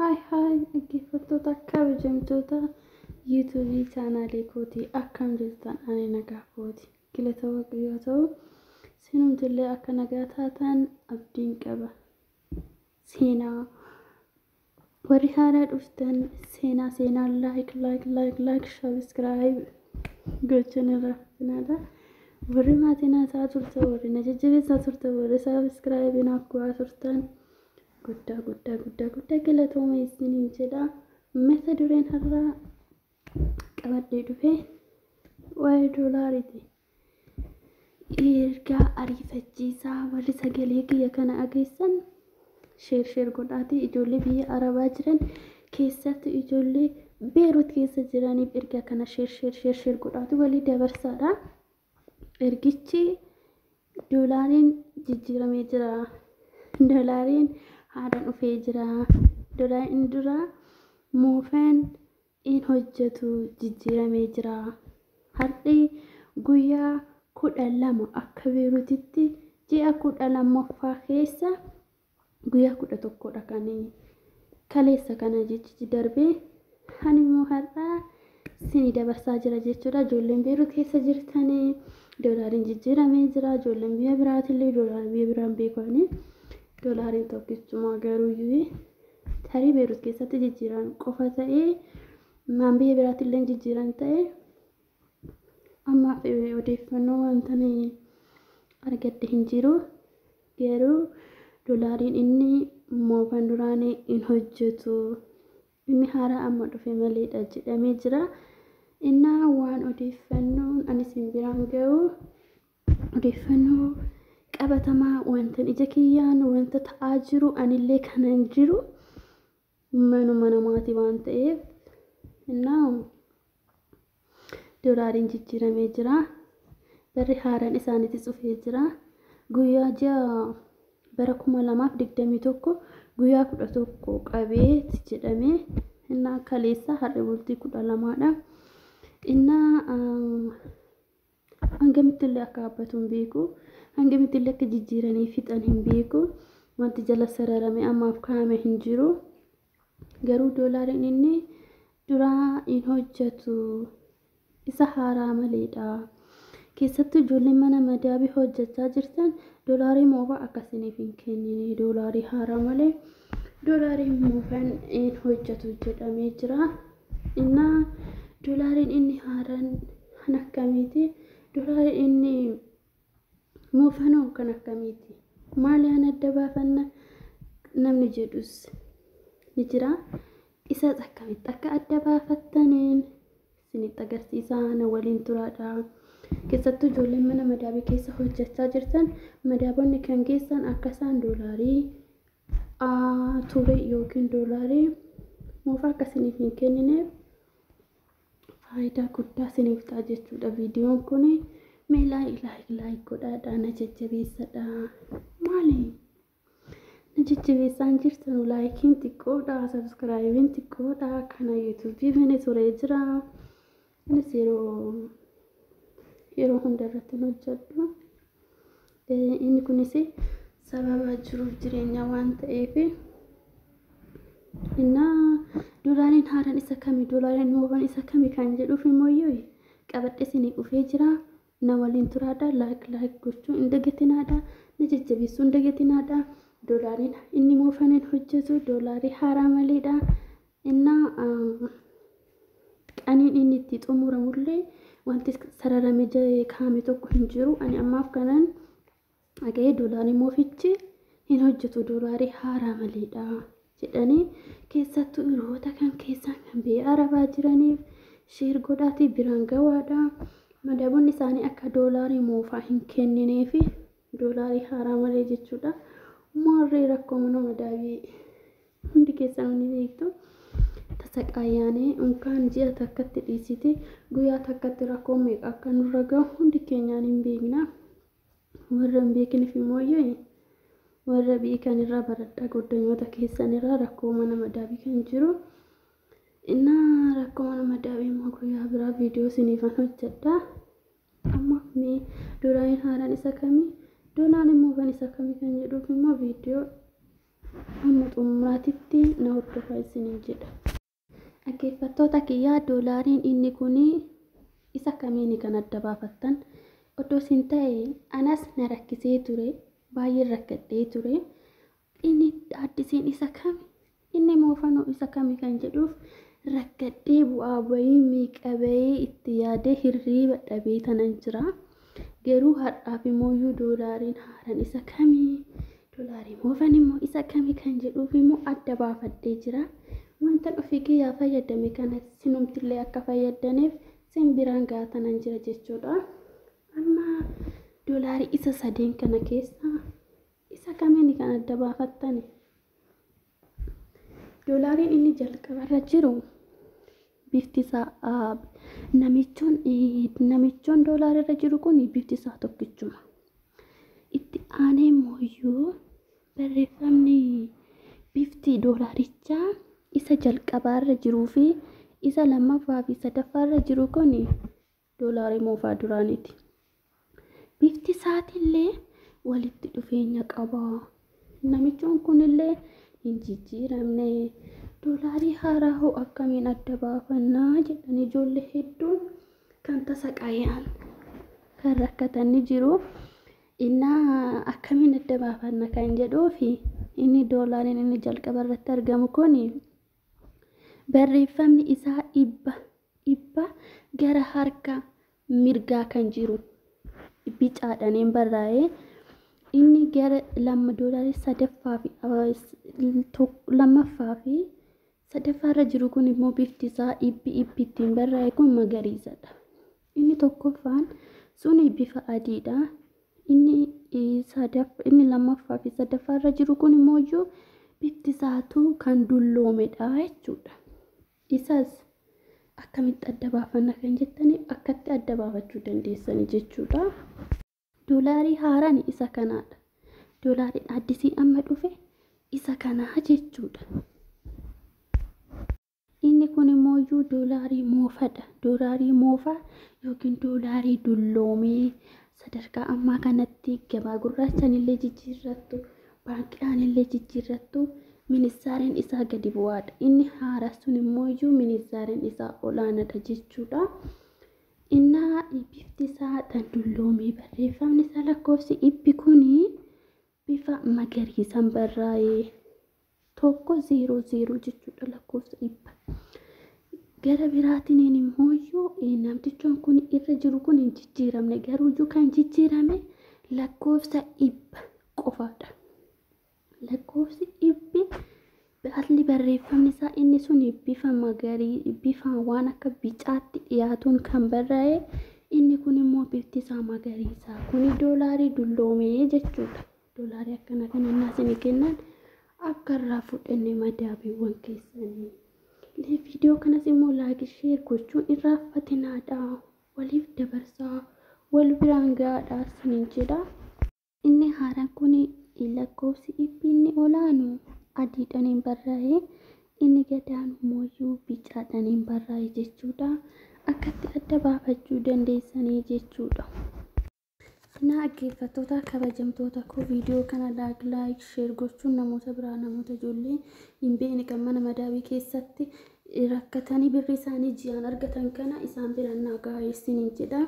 Hi, dhaggeeffattoota kabajamtoota YouTube chaanaalii kootii akkam jirtan ani nagaa kooti. Galata Waaqayyoo ta'u sinumtillee akka nagaa taatan abdiin qaba. Seenaa warri haaraa dhuftan seenaa like subscribe gochuun irraa warri maatiin haasaa turte warri na jajjabeessaa turte warri subscribe naaf godhaa turtan guddaa galatooma isiniin jedha. Mata dureen har'aa qabadhee dhufe waa'ee doolaariiti. Ergaa ariifachiisaa warri sagalee kiyya kana dhageessan sheer godhaatii ijoollee biyya Arabaa jiran keessatti ijoollee Beerut keessa jiraniif ergaa kana sheer godhaatii walii dabarsaadha. Ergichi doolaariin jijjiiramee jira. Doolaariin haadha dhufee jira. Doolaariin dura moofaan in hojjetu jijjiiramee jira. Har'i guyyaa 12 akka Beerutitti ji'a 12ffaa keessa guyyaa 11dha kan kaleessa kana jechi darbee kan immoo har'a sini dabarsaa jira jechuudha. Ijoolleen Beerut keessa jirtanii doolaariin jijjiiramee jira. Ijoolleen biyya biraatillee doolaarii biyya biraan beekanii doolaariin tokkichuma garuu tarii Beerut keessatti jijjiiran qofa ta'ee maan biyya biraatillee jijjiiran ta'ee amma odeeffannoo wanta argadde hin jiru. Garuu doolaariin inni moofaan duraanii in hojjetu inni haaraa amma dhufe maleedha jedhamee jira. Innaa waan odeeffannoon ani isin biraan ga'u odeeffannoo qabatamaa wanta ija kiyyaan wanta ta'aa jiru anillee kanan jiru manuma namaati waan ta'eef innaa doolaariin jijjiiramee jira. Barri haaraan isaaniitis dhufee jira. Guyyaa ji'a bara 2021 guyyaa 11 qabeeti jedhamee innaa kaleessa har'a bultii 12dha. Innaa hangamittillee akka dhaabbatu hin beeku. Hangamittillee akka jijjiiranii fixan hin beeku. Wanti jala sararame ammaaf kaa'ame hin jiru. Garuu doolaariin inni duraa in hojjetu isa haaraa maleedha. Keessattuu ijoolleen mana madaabii hojjechaa jirtan doolaarii moofaa akkasiniif hin kennine. Doolaarii haaraa malee doolaarii moofaan in hojjetu jedhamee jira. Innaa doolaariin inni haaraan kan akkamiiti? Doolaariin inni moofaan kan akkamiiti? Maali an adda baafanna namni jedhus ni jira. Isa akkamitti akka adda baafattaniin isinitti agarsiisaa na waliin turaadha. Keessattuu ijoolleen mana madaabii keessa hojjechaa jirtan madaabonni kan keessan akka isaan doolaarii ture yookiin doolaarii moofaa akkasiniif hin kennineef faayidaa guddaa isiniif ta'a jechuudha. Viidiyoon kun meelaa godhaadha na jajjabeessadha. Maali? Na jajjabeessaan jirtan laayikiin xiqqoodha, sabskraayibiin xiqqoodha. Kana yuutuubii fene turee jira. Anis yeroo hundarratti hojjedhu. Inni kunis sababa jiruuf jireenya waan ta'eef innaa doolaariin haaraan isa kami doolaariin moofaan isa kami kan jedhuuf immoo qabadhe isinii dhufee jira. Na waliin turaadha. Like gochuu hin dagatinaadha. Na jajjabeessuu hin dagatinaadha. Doolaariin inni moofaan hin hojjetu doolaarii haaraa maleedha. Innaa qaniin inni itti xumuramullee wanti sararamee kaa'ame tokko hin jiru. Ani ammaaf kanan dhaga'ee doolaarii moofichi hin hojjetu doolaarii haaraa maleedha jedhanii keessattuu dhiirota kan keessan kan biyya Arabaa jiraniif sheer godhaatii biraan gawaadha. Madaabonni isaanii akka doolaarii moofaa hin kennineef doolaarii haaraa malee jechuudha. Maarree rakkoo mana madaabii hundi keessan ni beektu. Tasaqaayaanii unkaan ji'a takkatti dhiisiti guyyaa takkatti rakkoo meeqa akka nurra gahu hundi keenyaan hin beekna. Warra hin beekiniif immoo warra beekan irraa baradhaa goddanyoota keessan irraa rakkoo mana madaabii kan jiru. Innaa rakkoo mana madaabii immoo guyyaa biraa viidiyoo isiniifan hojjedha. Amma doolaariin haaraan isa kamii doolaariin moofaan isa kamii kan jedhuuf immoo viidiyoo amma xumuraatitti na hordofaa isiniin jedha. Dhaggeeffattoota kiyyaa doolaariin inni kun isa kamiini kan adda baafattan? Odoo isin ta'e anas na rakkisee ture, baay'ee rakkadhee ture. Inni addisiin isa kami? Inni moofanoo isa kami kan jedhuuf rakkadhee bu'aa bayii meeqa bayii itti yaadee hirriiba dhabee tanan jira. Garuu har'aaf immoo doolaariin haaraan isa kamii? Doolaarii moofan immoo isa kamii kan jedhuuf immoo adda baafadhee jira. Wanta ofii kiyyaa fayyadame kana sinumtillee akka fayyadaniif sin biraan gaatanan jira jechuudha. Amma doolaarii isa sadeen kana keessa isa kamiin kan adda baafattani? Doolaariin inni jalqabarra jiru bifti isaa namichoon doolaarirra jiru kun bifti isaa tokkichuma. Itti aanee immoo barreeffamni bifti doolaarichaa isa jalqabaarra jiruu fi isa lammaffaa fi sadaffaarra jiru kun doolaarii moofaa duraaniiti. Bifti isaatillee walitti dhufeenya qaba. Namichoon kunillee hin jijjiiramne. Doolaarii haaraa hoo akkamiin adda baafannaa jedhanii ijoollee hedduun kan tasaqayaan kan rakkatanii jiru. Innaa akkamiin adda baafanna kan jedhuufi inni doolaariin inni jalqaba irratti argamu kun barreeffamni isaa dhibba gara harka mirgaa kan jiru bicaadhaan barraa'ee inni gara doolaarii lammaffaa fi sadaffaarra jiru kun immoo bifti isaa dhibbi ittiin barraa'e kun magariisadha. Inni tokkoffaan suni bifa adiidha. Inni lammaffaa fi sadaffaarra jiru kun immoo bifti isaatu kan dulloomedha jechuudha. Isas akkamitti adda baafanna kan jettanii akkatti adda baafachuu dandeessanii jechuudha. Doolaarii haaraan isa kanaadha. Doolaariin addisii amma dhufe isa kanaa jechuudha. Inni kun immoo doolaarii moofadha. Doolaarii moofaa yookiin doolaarii dulloomee sadarkaa ammaa kanatti gabaa gurraachaan illee jijjiirrattu, baankiidhaan illee jijjiirrattu, minisaariin isaa gadi bu'aadha. Inni haaraa sun immoo minisaariin isaa olaanaadha jechuudha. Innaa bifti isaa tan dulloomee barreeffamni isaa lakkoofsi dhibbi kun bifa magariisaan barraa'ee 100 jechuudha lakkoofsa dhibba. Gara biraatiin immoo namtichoon kun irra jiru kun hin jijjiiramne, garuu kan jijjiirame lakkoofsa dhibba qofaadha. Lakkoofsi dhibbi haalli barreeffamni isaa inni sun bifa waan akka bicaatti dhiyaatuun kan barraa'e, inni kun immoo bifti isaa magariisa. Kuni doolaarii dulloomee jechuudha. Doolaarii akkana kan innaasin kennan akka irraa fudhanne madaabiiwwan keessanii. Viidiyoo kanas immoo laayik sheer gochuun irraanfatinaadha. Waliif dabarsaa, wal biraan gaadhaa isiniin jedha. Inni haaraan kun lakkoofsi dhibbi inni olaanu adiidhaan barraa'ee, inni gadaan immoo bicaadhaan barraa'ee jechuudha. Akkatti adda baafachuu dandeessanii jechuudha. Dhaggeeffattoota kabajamtoota koo viidiyoo kana laayik sheer gochuun namoota biraa, namoota ijoollee hin beekne kan mana madaabii keessatti rakkatanii birri isaanii ji'aan argatan kana isaan biraan nagaa isiniin jedha.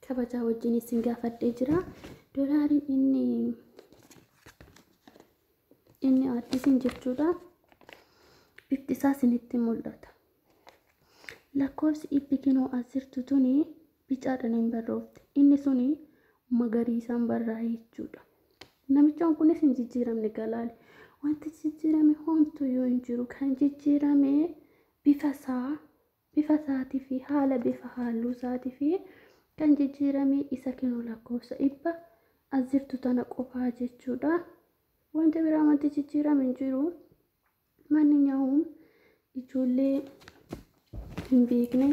Kabajaa wajjin isin gaafadhee jira. Doolaariin inni addisiin jechuudha. Bifti isaa isinitti mul'ata. Lakkoofsi dhibbi kinoo as jirtu tuni bicaadhaan barroofte. Inni suni magariisaan barraa'ee jechuudha. Namichoon kunis hin jijjiiramne galaali. Wanti jijjiirame homtuu yoo hin jiru, kan jijjiirame bifa isaatii fi haala bifa halluu isaatii fi kan jijjiirame isa kinoo lakkoofsa dhibba as jirtu tana qofaa jechuudha. Wanti biraa wanti jijjiirame hin jiru. Manninyaahuun ijoollee hin beekne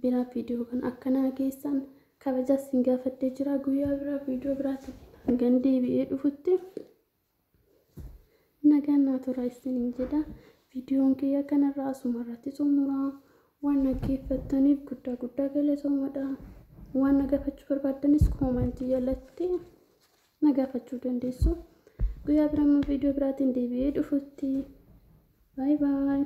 biraa viidiyoo kan akkanaa keessan kabaja isin gaafadhee jira. Guyyaa biraa viidiyoo biraatti hanga deebi'ee dhufutti nagaan naa tura isiniin jedha. Viidiyoon kiyya kanarraa asumarratti xumuraa. Waan dhaggeeffattaniif guddaa galatoomaa. Waan na gaafachuu barbaaddanis koomantii jalatti na gaafachuu dandeessu. guyyaa biraa immoo viidiyoo biraatiin deebi'ee dhufutti. Bye bye.